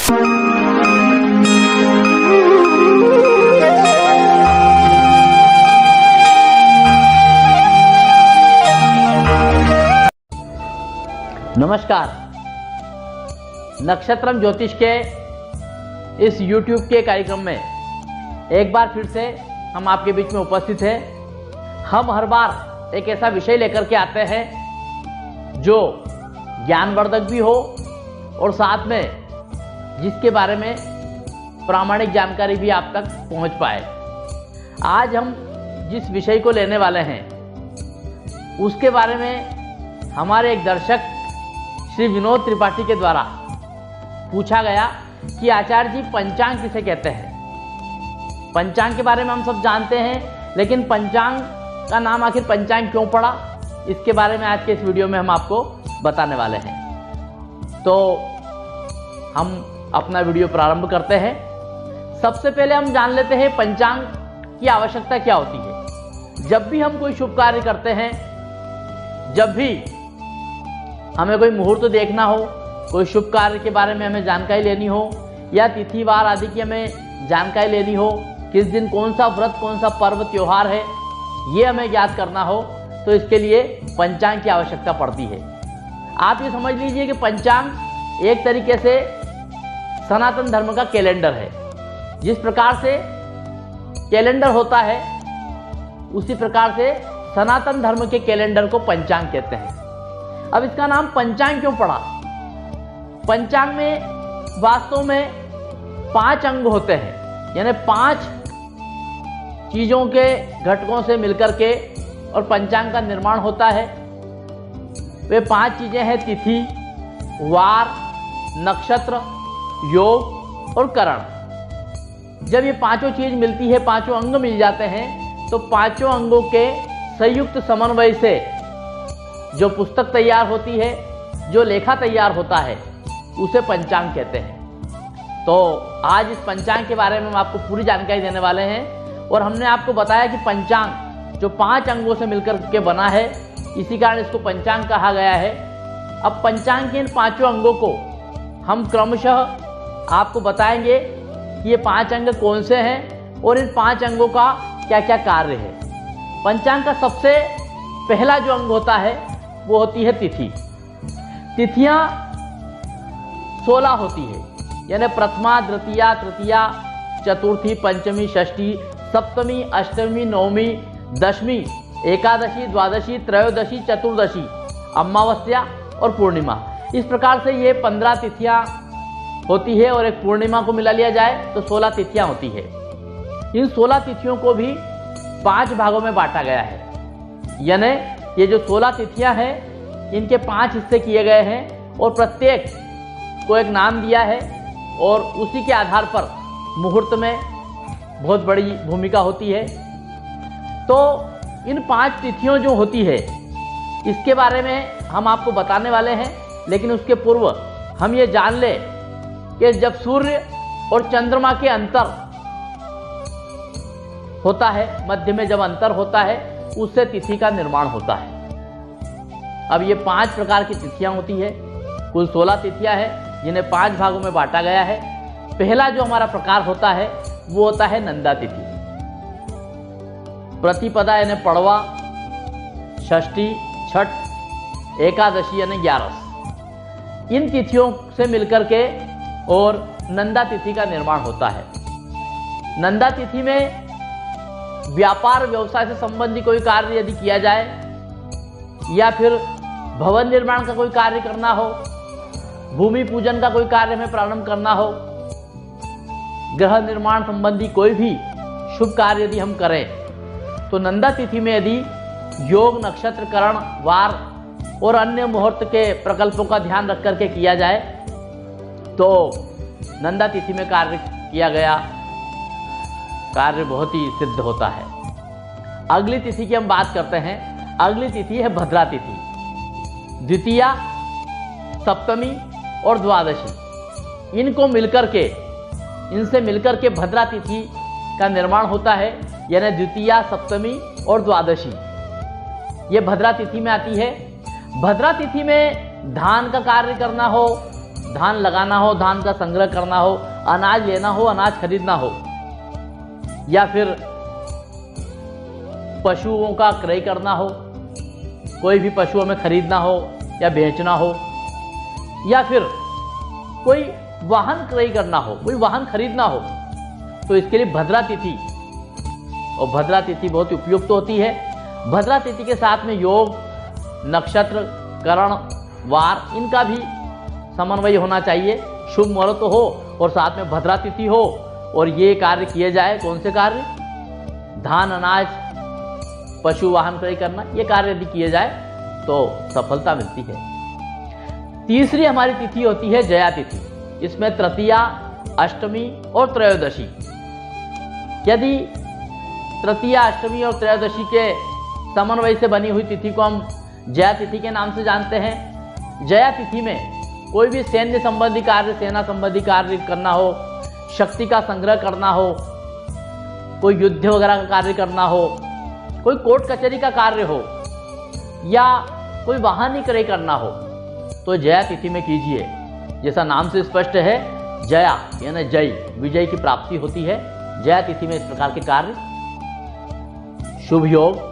नमस्कार। नक्षत्रम ज्योतिष के इस YouTube के कार्यक्रम में एक बार फिर से हम आपके बीच में उपस्थित हैं। हम हर बार एक ऐसा विषय लेकर के आते हैं जो ज्ञानवर्धक भी हो और साथ में जिसके बारे में प्रामाणिक जानकारी भी आप तक पहुंच पाए। आज हम जिस विषय को लेने वाले हैं उसके बारे में हमारे एक दर्शक श्री विनोद त्रिपाठी के द्वारा पूछा गया कि आचार्य जी पंचांग किसे कहते हैं। पंचांग के बारे में हम सब जानते हैं, लेकिन पंचांग का नाम आखिर पंचांग क्यों पड़ा, इसके बारे में आज के इस वीडियो में हम आपको बताने वाले हैं। तो हम अपना वीडियो प्रारंभ करते हैं। सबसे पहले हम जान लेते हैं पंचांग की आवश्यकता क्या होती है। जब भी हम कोई शुभ कार्य करते हैं, जब भी हमें कोई मुहूर्त देखना हो, कोई शुभ कार्य के बारे में हमें जानकारी लेनी हो या तिथिवार आदि की हमें जानकारी लेनी हो, किस दिन कौन सा व्रत, कौन सा पर्व त्योहार है, ये हमें याद करना हो, तो इसके लिए पंचांग की आवश्यकता पड़ती है। आप ये समझ लीजिए कि पंचांग एक तरीके से सनातन धर्म का कैलेंडर है। जिस प्रकार से कैलेंडर होता है उसी प्रकार से सनातन धर्म के कैलेंडर को पंचांग कहते हैं। अब इसका नाम पंचांग क्यों पड़ा? पंचांग में वास्तव में 5 अंग होते हैं, यानी 5 चीजों के घटकों से मिलकर के और पंचांग का निर्माण होता है। वे 5 चीजें हैं: तिथि, वार, नक्षत्र, योग और करण। जब ये पांचों चीज मिलती है, पांचों अंग मिल जाते हैं, तो पांचों अंगों के संयुक्त समन्वय से जो पुस्तक तैयार होती है, जो लेखा तैयार होता है, उसे पंचांग कहते हैं। तो आज इस पंचांग के बारे में हम आपको पूरी जानकारी देने वाले हैं। और हमने आपको बताया कि पंचांग जो 5 अंगों से मिलकर के बना है, इसी कारण इसको पंचांग कहा गया है। अब पंचांग के इन 5 अंगों को हम क्रमशः आपको बताएंगे कि ये 5 अंग कौन से हैं और इन 5 अंगों का क्या क्या कार्य है। पंचांग का सबसे पहला जो अंग होता है वो होती है तिथि। तिथियां 16 होती है, यानी प्रथमा, द्वितीया, तृतीया, चतुर्थी, पंचमी, षष्ठी, सप्तमी, अष्टमी, नवमी, दशमी, एकादशी, द्वादशी, त्रयोदशी, चतुर्दशी, अमावस्या और पूर्णिमा। इस प्रकार से ये 15 तिथियां होती है और एक पूर्णिमा को मिला लिया जाए तो 16 तिथियां होती है। इन 16 तिथियों को भी 5 भागों में बांटा गया है, यानी ये जो 16 तिथियां हैं इनके 5 हिस्से किए गए हैं और प्रत्येक को एक नाम दिया है और उसी के आधार पर मुहूर्त में बहुत बड़ी भूमिका होती है। तो इन 5 तिथियों जो होती है इसके बारे में हम आपको बताने वाले हैं, लेकिन उसके पूर्व हम ये जान लें कि जब सूर्य और चंद्रमा के अंतर होता है, मध्य में जब अंतर होता है, उससे तिथि का निर्माण होता है। अब ये 5 प्रकार की तिथियां होती है। कुल 16 तिथियां हैं जिन्हें 5 भागों में बांटा गया है। पहला जो हमारा प्रकार होता है वो होता है नंदा तिथि। प्रतिपदा यानी पड़वा, षष्ठी, छठ, एकादशी यानी 11, इन तिथियों से मिलकर के और नंदा तिथि का निर्माण होता है। नंदा तिथि में व्यापार व्यवसाय से संबंधी कोई कार्य यदि किया जाए या फिर भवन निर्माण का कोई कार्य करना हो, भूमि पूजन का कोई कार्य में प्रारंभ करना हो, गृह निर्माण संबंधी कोई भी शुभ कार्य यदि हम करें, तो नंदा तिथि में यदि योग, नक्षत्र, करण, वार और अन्य मुहूर्त के प्रकल्पों का ध्यान रख करके किया जाए तो नंदा तिथि में कार्य किया गया कार्य बहुत ही सिद्ध होता है। अगली तिथि की हम बात करते हैं। अगली तिथि है भद्रा तिथि। द्वितीया, सप्तमी और द्वादशी, इनको मिलकर के, इनसे मिलकर के भद्रा तिथि का निर्माण होता है, यानी द्वितीया, सप्तमी और द्वादशी ये भद्रा तिथि में आती है। भद्रा तिथि में धान का कार्य करना हो धान लगाना हो, धान का संग्रह करना हो, अनाज लेना हो, अनाज खरीदना हो, या फिर पशुओं का क्रय करना हो, कोई भी पशु हमें खरीदना हो या बेचना हो, या फिर कोई वाहन क्रय करना हो, कोई वाहन खरीदना हो, तो इसके लिए भद्रा तिथि, और भद्रा तिथि बहुत उपयुक्त होती है। भद्रा तिथि के साथ में योग, नक्षत्र, करण, वार, इनका भी समन्वय होना चाहिए। शुभ मुहूर्त हो और साथ में भद्रा तिथि हो और ये कार्य किए जाए। कौन से कार्य? धान, अनाज, पशु, वाहन क्रय करना, ये कार्य यदि किए जाए तो सफलता मिलती है। तीसरी हमारी तिथि होती है जया तिथि। इसमें तृतीया, अष्टमी और त्रयोदशी। यदि तृतीया, अष्टमी और त्रयोदशी के समन्वय से बनी हुई तिथि को हम जया तिथि के नाम से जानते हैं। जया तिथि में कोई भी सैन्य संबंधी कार्य, सेना संबंधी कार्य करना हो, शक्ति का संग्रह करना हो, कोई युद्ध वगैरह का कार्य करना हो, कोई कोर्ट कचहरी का कार्य हो, या कोई वाहन क्रय करना हो, तो जया तिथि में कीजिए। जैसा नाम से स्पष्ट है, जया यानी जय, विजय की प्राप्ति होती है। जया तिथि में इस प्रकार के कार्य, शुभ योग,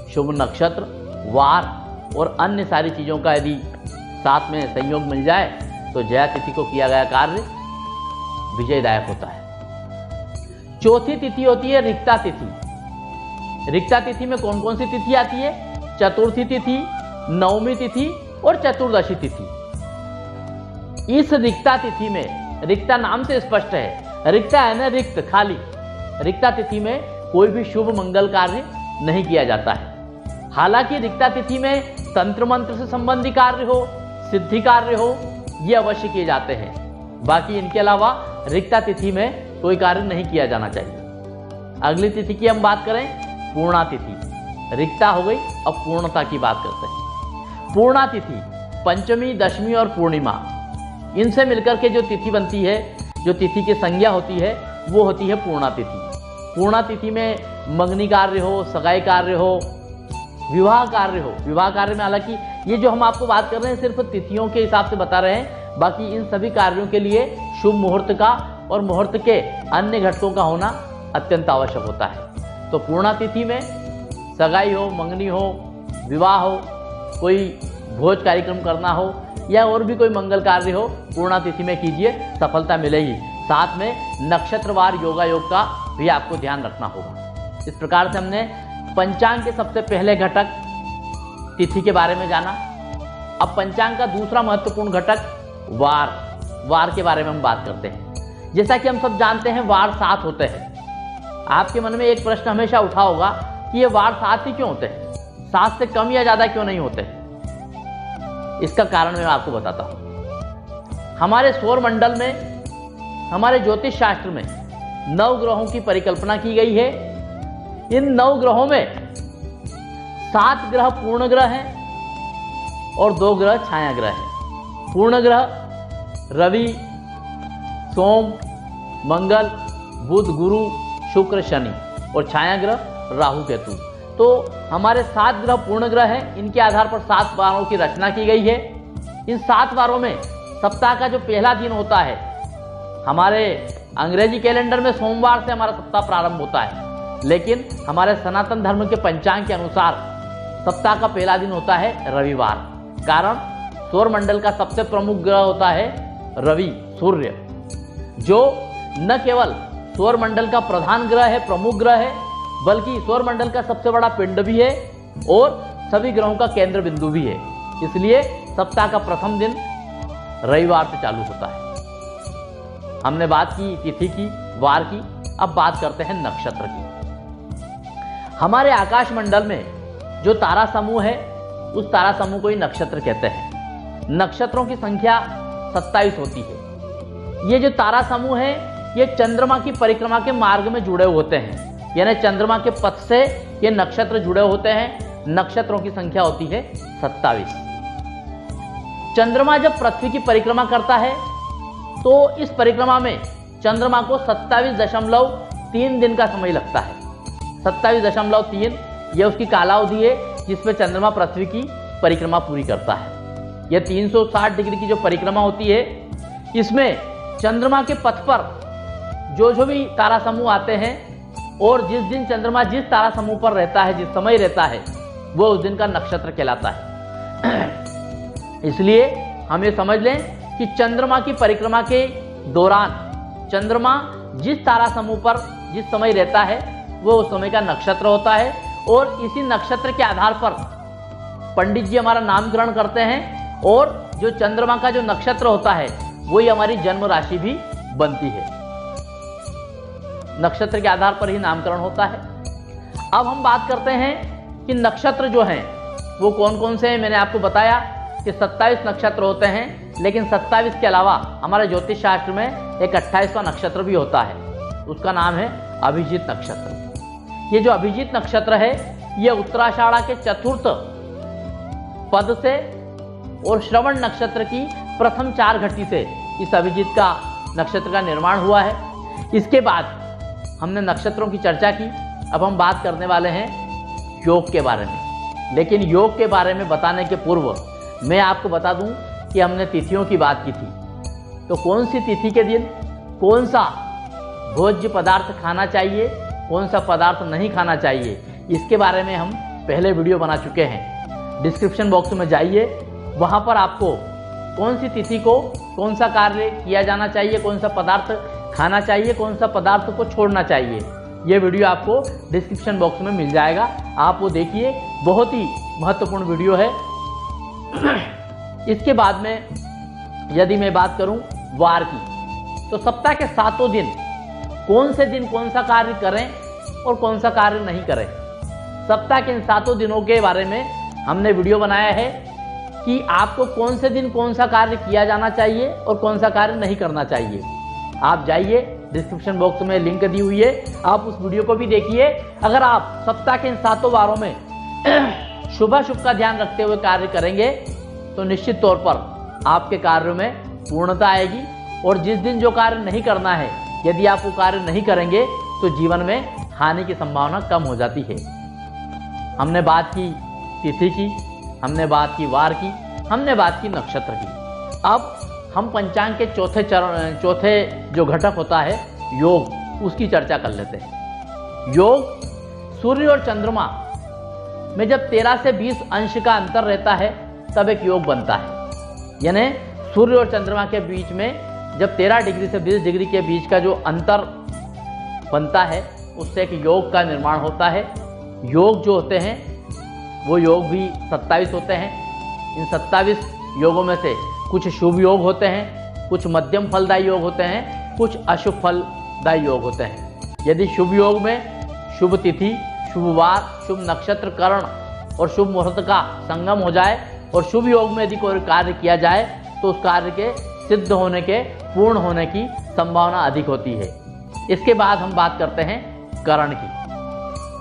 शुभ नक्षत्र, वार और अन्य सारी चीज़ों का यदि साथ में संयोग मिल जाए तो जया तिथि को किया गया कार्य विजयदायक होता है। चौथी तिथि होती है रिक्ता तिथि। रिक्ता तिथि में कौन कौन सी तिथि आती है? चतुर्थी तिथि, नवमी तिथि और चतुर्दशी तिथि। इस रिक्ता तिथि में, रिक्ता नाम से स्पष्ट है, रिक्ता है ना रिक्त, खाली। रिक्ता तिथि में कोई भी शुभ मंगल कार्य नहीं किया जाता है। हालांकि रिक्ता तिथि में तंत्र मंत्र से संबंधी कार्य हो, सिद्धि कार्य हो, ये अवश्य किए जाते हैं। बाकी इनके अलावा रिक्ता तिथि में कोई कार्य नहीं किया जाना चाहिए। अगली तिथि की हम बात करें, पूर्णा तिथि। रिक्ता हो गई, अब पूर्णता की बात करते हैं। पूर्णा तिथि पंचमी, दशमी और पूर्णिमा, इनसे मिलकर के जो तिथि बनती है, जो तिथि की संज्ञा होती है, वो होती है पूर्णा तिथि। पूर्णा तिथि में मंगनी कार्य हो, सगाई कार्य हो, विवाह कार्य हो। विवाह कार्य में हालांकि ये जो हम आपको बात कर रहे हैं सिर्फ तिथियों के हिसाब से बता रहे हैं, बाकी इन सभी कार्यों के लिए शुभ मुहूर्त का और मुहूर्त के अन्य घटकों का होना अत्यंत आवश्यक होता है। तो पूर्णा तिथि में सगाई हो, मंगनी हो, विवाह हो, कोई भोज कार्यक्रम करना हो या और भी कोई मंगल कार्य हो, पूर्णा तिथि में कीजिए, सफलता मिलेगी। साथ में नक्षत्रवार योगा योग का भी आपको ध्यान रखना होगा। इस प्रकार से हमने पंचांग के सबसे पहले घटक तिथि के बारे में जाना। अब पंचांग का दूसरा महत्वपूर्ण घटक वार, वार के बारे में हम बात करते हैं। जैसा कि हम सब जानते हैं, वार 7 होते हैं। आपके मन में एक प्रश्न हमेशा उठा होगा कि ये वार 7 ही क्यों होते हैं, 7 से कम या ज़्यादा क्यों नहीं होते? इसका कारण मैं आपको बताता हूँ। हमारे सौर मंडल में, हमारे ज्योतिष शास्त्र में 9 ग्रहों की परिकल्पना की गई है। इन 9 ग्रहों में 7 ग्रह पूर्ण ग्रह हैं और 2 ग्रह छाया ग्रह हैं। पूर्ण ग्रह रवि, सोम, मंगल, बुध, गुरु, शुक्र, शनि, और छाया ग्रह राहु, केतु। तो हमारे 7 ग्रह पूर्ण ग्रह हैं। इनके आधार पर 7 वारों की रचना की गई है। इन 7 वारों में सप्ताह का जो पहला दिन होता है, हमारे अंग्रेजी कैलेंडर में सोमवार से हमारा सप्ताह प्रारंभ होता है, लेकिन हमारे सनातन धर्म के पंचांग के अनुसार सप्ताह का पहला दिन होता है रविवार। कारण सौर मंडल का सबसे प्रमुख ग्रह होता है रवि, सूर्य, जो न केवल सौर मंडल का प्रधान ग्रह है, प्रमुख ग्रह है, बल्कि सौर मंडल का सबसे बड़ा पिंड भी है और सभी ग्रहों का केंद्र बिंदु भी है। इसलिए सप्ताह का प्रथम दिन रविवार से चालू होता है। हमने बात की तिथि की, वार की, अब बात करते हैं नक्षत्र की। हमारे आकाश मंडल में जो तारा समूह है, उस तारा समूह को ही नक्षत्र कहते हैं। नक्षत्रों की संख्या 27 होती है। ये जो तारा समूह है, ये चंद्रमा की परिक्रमा के मार्ग में जुड़े होते हैं, यानी चंद्रमा के पथ से ये नक्षत्र जुड़े होते हैं। नक्षत्रों की संख्या होती है 27। चंद्रमा जब पृथ्वी की परिक्रमा करता है तो इस परिक्रमा में चंद्रमा को 27.3 दिन का समय लगता है। 27.3 यह उसकी कालावधि है जिसमें चंद्रमा पृथ्वी की परिक्रमा पूरी करता है। यह 360 डिग्री की जो परिक्रमा होती है, इसमें चंद्रमा के पथ पर जो भी तारा समूह आते हैं और जिस दिन चंद्रमा जिस तारा समूह पर रहता है, जिस समय रहता है, वो उस दिन का नक्षत्र कहलाता है। इसलिए हम ये समझ लें कि चंद्रमा की परिक्रमा के दौरान चंद्रमा जिस तारा समूह पर जिस समय रहता है वो उस समय का नक्षत्र होता है, और इसी नक्षत्र के आधार पर पंडित जी हमारा नामकरण करते हैं, और जो चंद्रमा का जो नक्षत्र होता है वही हमारी जन्म राशि भी बनती है। नक्षत्र के आधार पर ही नामकरण होता है। अब हम बात करते हैं कि नक्षत्र जो हैं वो कौन कौन से हैं। मैंने आपको बताया कि 27 नक्षत्र होते हैं, लेकिन 27 के अलावा हमारे ज्योतिष शास्त्र में एक 28वां नक्षत्र भी होता है, उसका नाम है अभिजीत नक्षत्र। ये जो अभिजीत नक्षत्र है ये उत्तराषाढ़ा के चतुर्थ पद से और श्रवण नक्षत्र की प्रथम 4 घटी से इस अभिजीत का नक्षत्र का निर्माण हुआ है। इसके बाद हमने नक्षत्रों की चर्चा की। अब हम बात करने वाले हैं योग के बारे में। लेकिन योग के बारे में बताने के पूर्व मैं आपको बता दूं कि हमने तिथियों की बात की थी, तो कौन सी तिथि के दिन कौन सा भोज्य पदार्थ खाना चाहिए, कौन सा पदार्थ नहीं खाना चाहिए, इसके बारे में हम पहले वीडियो बना चुके हैं। डिस्क्रिप्शन बॉक्स में जाइए, वहाँ पर आपको कौन सी तिथि को कौन सा कार्य किया जाना चाहिए, कौन सा पदार्थ खाना चाहिए, कौन सा पदार्थ को छोड़ना चाहिए, ये वीडियो आपको डिस्क्रिप्शन बॉक्स में मिल जाएगा। आप वो देखिए, बहुत ही महत्वपूर्ण वीडियो है। इसके बाद में यदि मैं बात करूं वार की, तो सप्ताह के 7 दिन कौन से दिन कौन सा कार्य करें और कौन सा कार्य नहीं करें। सप्ताह के इन 7 दिनों के बारे में हमने वीडियो बनाया है कि आपको कौन से दिन कौन सा कार्य किया जाना चाहिए और कौन सा कार्य नहीं करना चाहिए। आप जाइए, डिस्क्रिप्शन बॉक्स में लिंक दी हुई है, आप उस वीडियो को भी देखिए। अगर आप सप्ताह के इन 7 वारों में शुभ का ध्यान रखते हुए कार्य करेंगे तो निश्चित तौर पर आपके कार्यों में पूर्णता आएगी। और जिस दिन जो कार्य नहीं करना है, यदि आप वो कार्य नहीं करेंगे तो जीवन में हानि की संभावना कम हो जाती है। हमने बात की तिथि की, हमने बात की वार की, हमने बात की नक्षत्र की। अब हम पंचांग के चौथे जो घटक होता है योग, उसकी चर्चा कर लेते हैं। योग सूर्य और चंद्रमा में जब 13 से 20 अंश का अंतर रहता है तब एक योग बनता है। यानी सूर्य और चंद्रमा के बीच में जब 13 डिग्री से 20 डिग्री के बीच का जो अंतर बनता है उससे एक योग का निर्माण होता है। योग जो होते हैं वो योग भी 27 होते हैं। इन 27 योगों में से कुछ शुभ योग होते हैं, कुछ मध्यम फलदायी योग होते हैं, कुछ अशुभ फलदायी योग होते हैं। यदि शुभ योग में शुभ तिथि, शुभ वार, शुभ नक्षत्र, करण और शुभ मुहूर्त का संगम हो जाए और शुभ योग में यदि कोई कार्य किया जाए तो उस कार्य के सिद्ध होने के, पूर्ण होने की संभावना अधिक होती है। इसके बाद हम बात करते हैं करण की।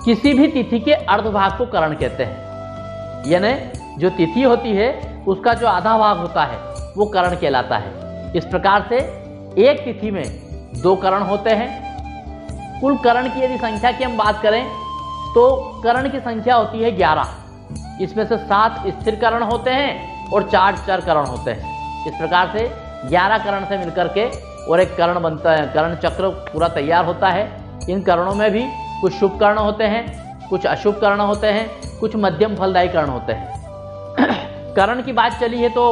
किसी भी तिथि के अर्धभाग को करण कहते हैं। यानी जो तिथि होती है उसका जो आधा भाग होता है वो करण कहलाता है। इस प्रकार से एक तिथि में 2 करण होते हैं। कुल करण की यदि संख्या की हम बात करें तो करण की संख्या होती है 11। इसमें से 7 स्थिर करण होते हैं और 4 चर करण होते हैं। इस प्रकार से 11 करण से मिलकर के और एक करण बनता है, करण चक्र पूरा तैयार होता है। इन करणों में भी कुछ शुभ कर्ण होते हैं, कुछ अशुभ कर्ण होते हैं, कुछ मध्यम फलदायी कर्ण होते हैं। कर्ण की बात चली है तो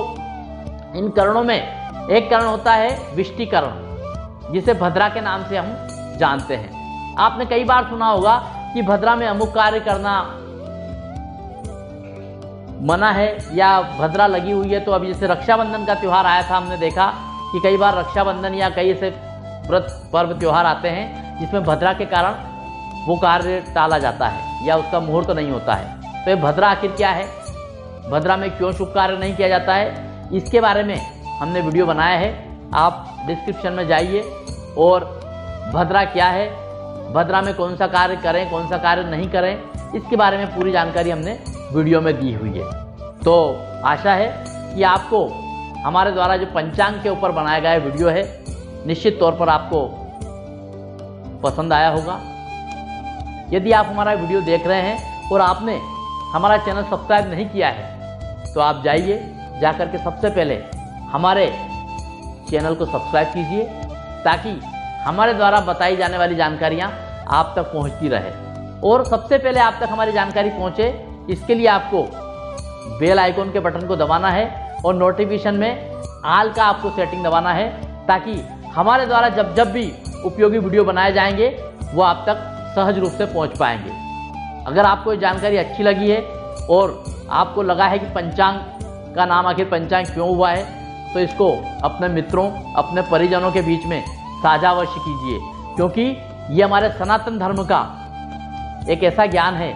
इन कर्णों में एक कर्ण होता है विष्टि कर्ण, जिसे भद्रा के नाम से हम जानते हैं। आपने कई बार सुना होगा कि भद्रा में अमुक कार्य करना मना है या भद्रा लगी हुई है। तो अभी जैसे रक्षाबंधन का त्यौहार आया था, हमने देखा कि कई बार रक्षाबंधन या कई ऐसे व्रत पर्व त्यौहार आते हैं जिसमें भद्रा के कारण वो कार्य टाला जाता है या उसका मुहूर्त नहीं होता है। तो ये भद्रा आखिर क्या है, भद्रा में क्यों शुभ कार्य नहीं किया जाता है, इसके बारे में हमने वीडियो बनाया है। आप डिस्क्रिप्शन में जाइए और भद्रा क्या है, भद्रा में कौन सा कार्य करें, कौन सा कार्य नहीं करें, इसके बारे में पूरी जानकारी हमने वीडियो में दी हुई है। तो आशा है कि आपको हमारे द्वारा जो पंचांग के ऊपर बनाया गया वीडियो है निश्चित तौर पर आपको पसंद आया होगा। यदि आप हमारा वीडियो देख रहे हैं और आपने हमारा चैनल सब्सक्राइब नहीं किया है तो आप जाइए, जाकर के सबसे पहले हमारे चैनल को सब्सक्राइब कीजिए ताकि हमारे द्वारा बताई जाने वाली जानकारियाँ आप तक पहुँचती रहे और सबसे पहले आप तक हमारी जानकारी पहुँचे। इसके लिए आपको बेल आइकॉन के बटन को दबाना है और नोटिफिकेशन में ऑल का आपको सेटिंग दबाना है ताकि हमारे द्वारा जब जब भी उपयोगी वीडियो बनाए जाएंगे वो आप तक सहज रूप से पहुंच पाएंगे। अगर आपको ये जानकारी अच्छी लगी है और आपको लगा है कि पंचांग का नाम आखिर पंचांग क्यों हुआ है, तो इसको अपने मित्रों, अपने परिजनों के बीच में साझा अवश्य कीजिए, क्योंकि ये हमारे सनातन धर्म का एक ऐसा ज्ञान है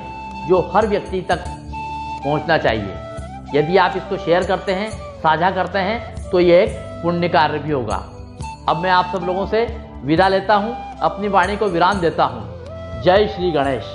जो हर व्यक्ति तक पहुंचना चाहिए। यदि आप इसको शेयर करते हैं, साझा करते हैं, तो ये एक पुण्य कार्य भी होगा। अब मैं आप सब लोगों से विदा लेता हूं, अपनी वाणी को विराम देता हूं। जय श्री गणेश।